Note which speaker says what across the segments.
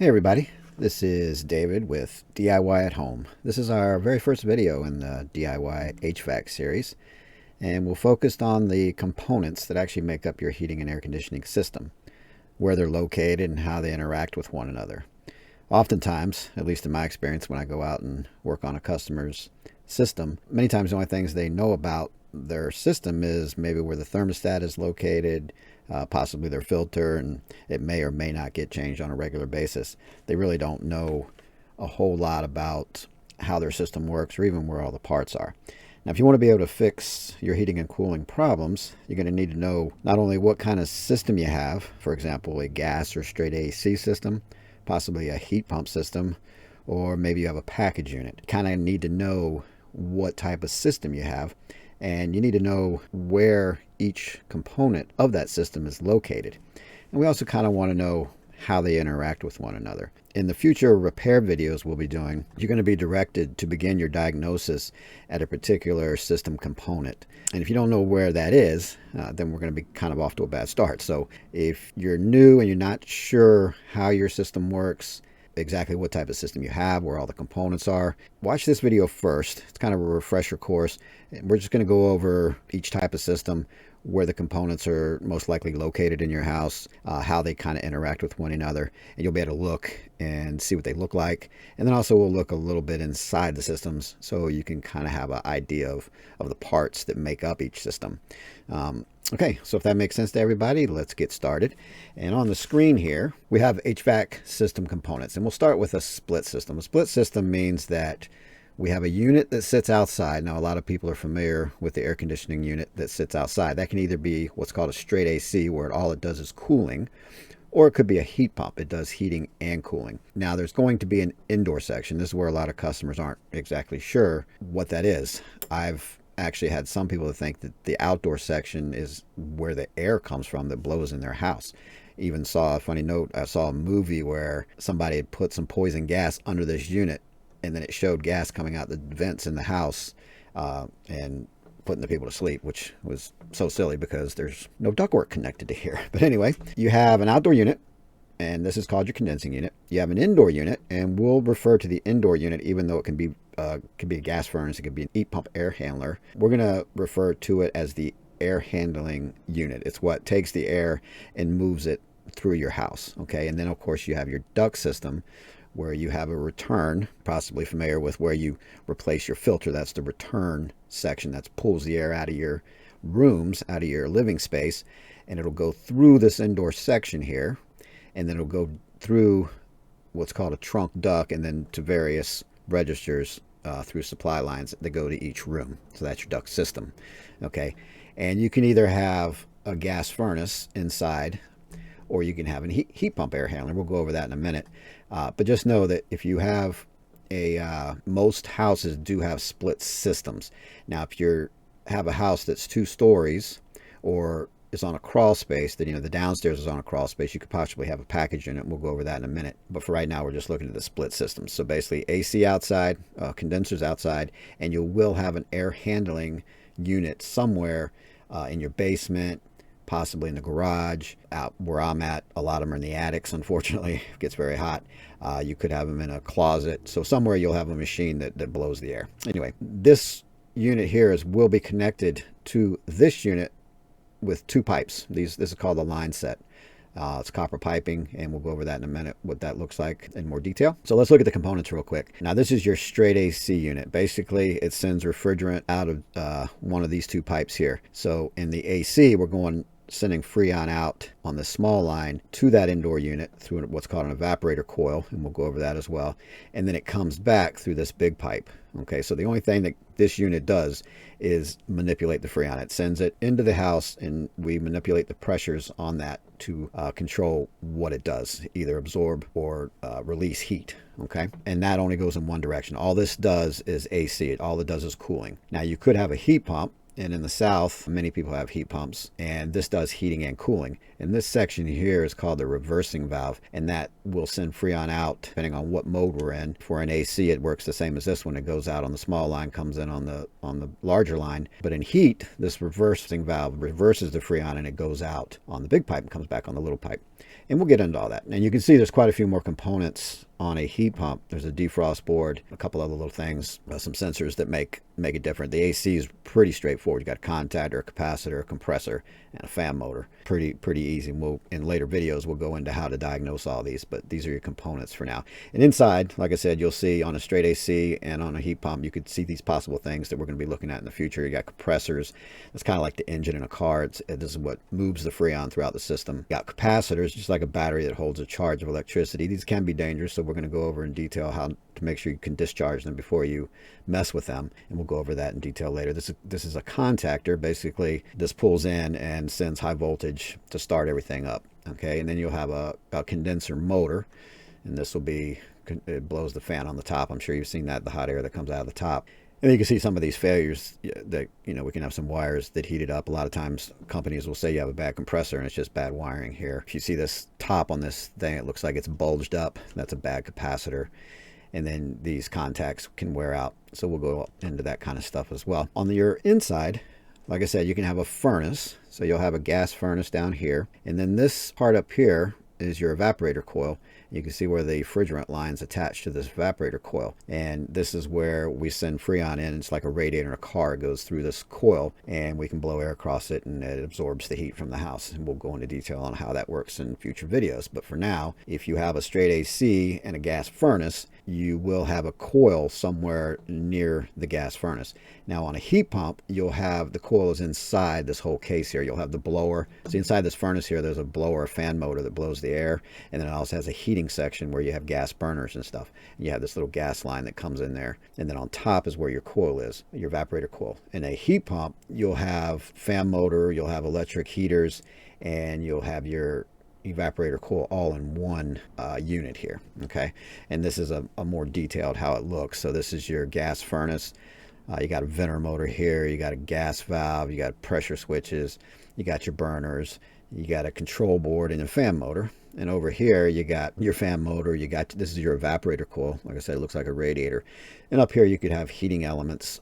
Speaker 1: Hey everybody, this is David with DIY at Home. This is our very first video in the DIY HVAC series, and we'll focus on the components that actually make up your heating and air conditioning system, where they're located and how they interact with one another. Oftentimes, at least in my experience when I go out and work on a customer's system, many times the only things they know about their system is maybe where the thermostat is located, possibly their filter, and it may or may not get changed on a regular basis. They really don't know a whole lot about how their system works or even where all the parts are. Now, if you want to be able to fix your heating and cooling problems, you're going to need to know not only what kind of system you have, for example, a gas or straight AC system, possibly a heat pump system, or maybe you have a package unit. Kind of need to know what type of system you have, and you need to know where each component of that system is located. And we also kind of want to know how they interact with one another. In the future repair videos we'll be doing, you're going to be directed to begin your diagnosis at a particular system component. And if you don't know where that is, then we're going to be kind of off to a bad start. So if you're new and you're not sure how your system works, exactly what type of system you have, where all the components are, watch this video first. It's kind of a refresher course. We're just going to go over each type of system, where the components are most likely located in your house, how they kind of interact with one another, and you'll be able to look and see what they look like. And then also we'll look a little bit inside the systems so you can kind of have an idea of the parts that make up each system. Okay, so if that makes sense to everybody, let's get started. And on the screen here, we have HVAC system components, and we'll start with a split system. A split system means that we have a unit that sits outside. Now, a lot of people are familiar with the air conditioning unit that sits outside. That can either be what's called a straight AC, where all it does is cooling, or it could be a heat pump. It does heating and cooling. Now, there's going to be an indoor section. This is where a lot of customers aren't exactly sure what that is. I've actually had some people that think that the outdoor section is where the air comes from that blows in their house. Even saw a funny note. I saw a movie where somebody had put some poison gas under this unit, and then it showed gas coming out the vents in the house and putting the people to sleep, which was so silly because there's no ductwork connected to here. But anyway, you have an outdoor unit, and this is called your condensing unit. You have an indoor unit, and we'll refer to the indoor unit, even though it can be a gas furnace, it could be an heat pump air handler. We're going to refer to it as the air handling unit. It's what takes the air and moves it through your house. Okay, and then of course you have your duct system, where you have a return, possibly familiar with where you replace your filter. That's the return section that pulls the air out of your rooms, out of your living space, and it'll go through this indoor section here, and then it'll go through what's called a trunk duct, and then to various registers through supply lines that go to each room. So that's your duct system. Okay, and you can either have a gas furnace inside, or you can have a heat pump air handler. We'll go over that in a minute. But just know that if you have most houses do have split systems. Now, if you have a house that's 2 stories or is on a crawl space, then the downstairs is on a crawl space, you could possibly have a package unit. We'll go over that in a minute. But for right now, we're just looking at the split systems. So basically AC outside, condensers outside, and you will have an air handling unit somewhere in your basement, possibly in the garage. Out where I'm at, a lot of them are in the attics. Unfortunately, it gets very hot. You could have them in a closet. So somewhere you'll have a machine that blows the air. Anyway, this unit here will be connected to this unit with 2 pipes. This is called a line set. It's copper piping, and we'll go over that in a minute, what that looks like in more detail. So let's look at the components real quick. Now, this is your straight AC unit. Basically, it sends refrigerant out of one of these 2 pipes here. So in the AC, we're sending Freon out on the small line to that indoor unit through what's called an evaporator coil, and we'll go over that as well. And then it comes back through this big pipe. Okay, so the only thing that this unit does is manipulate the Freon. It sends it into the house, and we manipulate the pressures on that to control what it does, either absorb or release heat. Okay, and that only goes in one direction. All this does is AC. All it does is cooling. Now, you could have a heat pump, And in the south, many people have heat pumps, and this does heating and cooling. And this section here is called the reversing valve, and that will send Freon out depending on what mode we're in. For an AC, it works the same as this one. It goes out on the small line, comes in on the larger line. But in heat, this reversing valve reverses the Freon and it goes out on the big pipe and comes back on the little pipe. And we'll get into all that. And you can see there's quite a few more components on a heat pump. There's a defrost board, a couple other little things, some sensors that make it different. The AC is pretty straightforward. You got a contactor, a capacitor, a compressor, and a fan motor. Pretty easy. And in later videos, we'll go into how to diagnose all these, but these are your components for now. And inside, like I said, you'll see on a straight AC and on a heat pump, you could see these possible things that we're going to be looking at in the future. You got compressors. It's kind of like the engine in a car. This is what moves the Freon throughout the system. You got capacitors, just like a battery that holds a charge of electricity. These can be dangerous, so we're going to go over in detail how to make sure you can discharge them before you mess with them, and we'll go over that in detail later. This is a contactor. Basically, this pulls in and sends high voltage to start everything up. Okay, and then you'll have a condenser motor, and this will be, it blows the fan on the top. I'm sure you've seen that, the hot air that comes out of the top. And you can see some of these failures that, we can have some wires that heat it up. A lot of times companies will say you have a bad compressor and it's just bad wiring here. If you see this top on this thing, it looks like it's bulged up. That's a bad capacitor. And then these contacts can wear out. So we'll go into that kind of stuff as well. On your inside, like I said, you can have a furnace. So you'll have a gas furnace down here. And then this part up here is your evaporator coil. You can see where the refrigerant line's attached to this evaporator coil. And this is where we send Freon in. It's like a radiator in a car. It goes through this coil and we can blow air across it and it absorbs the heat from the house. And we'll go into detail on how that works in future videos. But for now, if you have a straight AC and a gas furnace, you will have a coil somewhere near the gas furnace. Now on a heat pump, you'll have the coil is inside this whole case here. You'll have the blower. So inside this furnace here, there's a blower, a fan motor that blows the air. And then it also has a heating section where you have gas burners and stuff. And you have this little gas line that comes in there. And then on top is where your coil is, your evaporator coil. In a heat pump, you'll have fan motor, you'll have electric heaters, and you'll have your evaporator coil all in one unit here. Okay, and this is a more detailed how it looks. So this is your gas furnace. You got a venter motor here, you got a gas valve, you got pressure switches, you got your burners, you got a control board and a fan motor. And over here you got your fan motor, you got, this is your evaporator coil. Like I said, it looks like a radiator. And up here you could have heating elements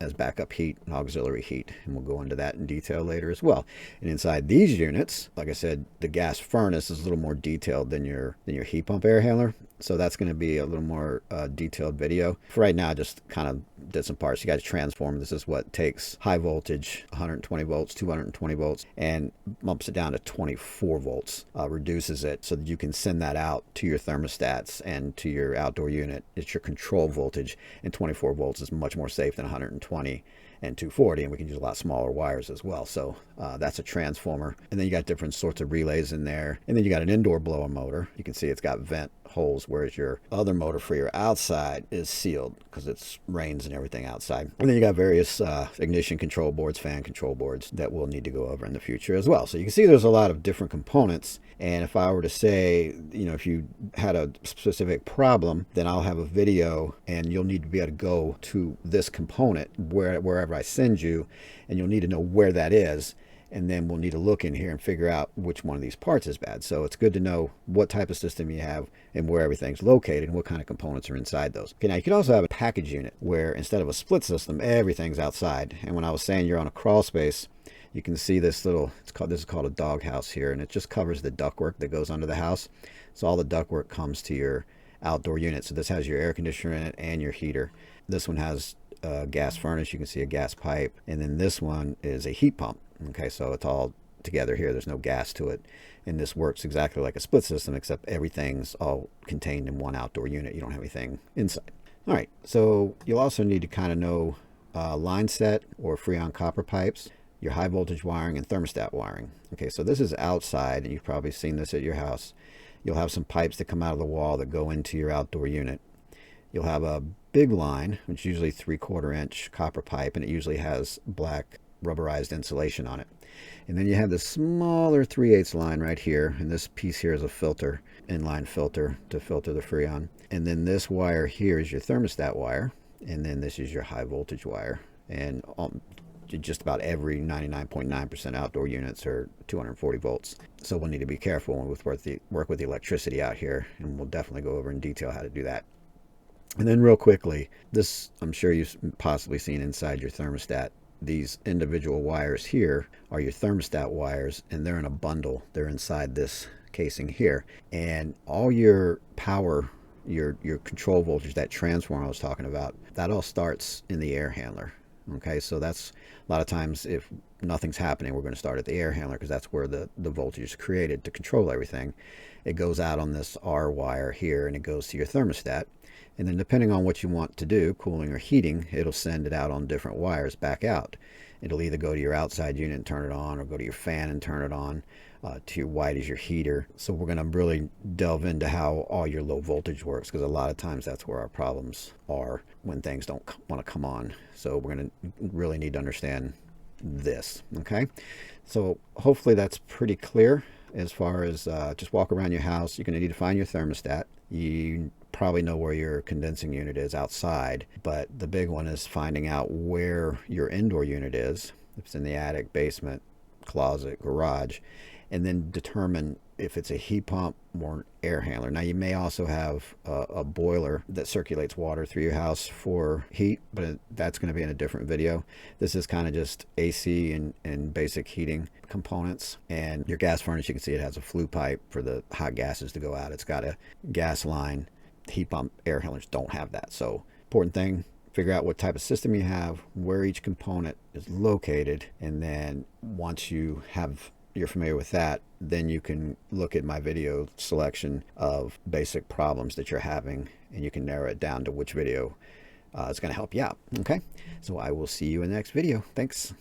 Speaker 1: as backup heat and auxiliary heat, and we'll go into that in detail later as well. And inside these units, like I said, the gas furnace is a little more detailed than your heat pump air handler, so that's going to be a little more detailed video. For right now, I just kind of did some parts. You got a transformer. This is what takes high voltage, 120 volts, 220 volts, and bumps it down to 24 volts, reduces it so that you can send that out to your thermostats and to your outdoor unit. It's your control voltage, and 24 volts is much more safe than 120 and 240, and we can use a lot smaller wires as well. So that's a transformer. And then you got different sorts of relays in there. And then you got an indoor blower motor. You can see it's got vent holes, whereas your other motor for your outside is sealed because it's rains and everything outside. And then you got various ignition control boards, fan control boards that we'll need to go over in the future as well. So you can see there's a lot of different components. And if I were to say, if you had a specific problem, then I'll have a video and you'll need to be able to go to this component wherever I send you, and you'll need to know where that is. And then we'll need to look in here and figure out which one of these parts is bad. So it's good to know what type of system you have and where everything's located and what kind of components are inside those. Okay, now you could also have a package unit where instead of a split system, everything's outside. And when I was saying you're on a crawl space, you can see this little, this is called a dog house here, and it just covers the ductwork that goes under the house. So all the ductwork comes to your outdoor unit. So this has your air conditioner in it and your heater. This one has a gas furnace. You can see a gas pipe. And then this one is a heat pump. Okay, so it's all together here. There's no gas to it. And this works exactly like a split system, except everything's all contained in one outdoor unit. You don't have anything inside. All right, so you'll also need to kind of know line set or Freon copper pipes, your high voltage wiring, and thermostat wiring. Okay, so this is outside, and you've probably seen this at your house. You'll have some pipes that come out of the wall that go into your outdoor unit. You'll have a big line, which is usually 3/4 inch copper pipe, and it usually has black rubberized insulation on it. And then you have the smaller 3/8 line right here, and this piece here is a filter, inline filter to filter the Freon. And then this wire here is your thermostat wire, and then this is your high voltage wire. And just about every 99.9% outdoor units are 240 volts. So we'll need to be careful when we work with the electricity out here, and we'll definitely go over in detail how to do that. And then real quickly, this I'm sure you've possibly seen inside your thermostat. These individual wires here are your thermostat wires, and they're in a bundle. They're inside this casing here. And all your power, your control voltage, that transformer I was talking about, that all starts in the air handler. Okay, so that's a lot of times if nothing's happening, we're going to start at the air handler because that's where the voltage is created to control everything. It goes out on this R wire here and it goes to your thermostat. And then depending on what you want to do, cooling or heating, it'll send it out on different wires back out. It'll either go to your outside unit and turn it on, or go to your fan and turn it on, to your white is your heater. So we're going to really delve into how all your low voltage works, because a lot of times that's where our problems are when things don't want to come on. So we're going to really need to understand this. Okay, so hopefully that's pretty clear. As far as just walk around your house, you're going to need to find your thermostat. You probably know where your condensing unit is outside, but the big one is finding out where your indoor unit is, if it's in the attic, basement, closet, garage, and then determine if it's a heat pump or an air handler. Now you may also have a boiler that circulates water through your house for heat, but that's going to be in a different video. This is kind of just AC and basic heating components. And your gas furnace, you can see it has a flue pipe for the hot gases to go out. It's got a gas line. Heat pump air handlers don't have that. So important thing, figure out what type of system you have, where each component is located, and then once you're familiar with that, then you can look at my video selection of basic problems that you're having, and you can narrow it down to which video is going to help you out. Okay, so I will see you in the next video. Thanks.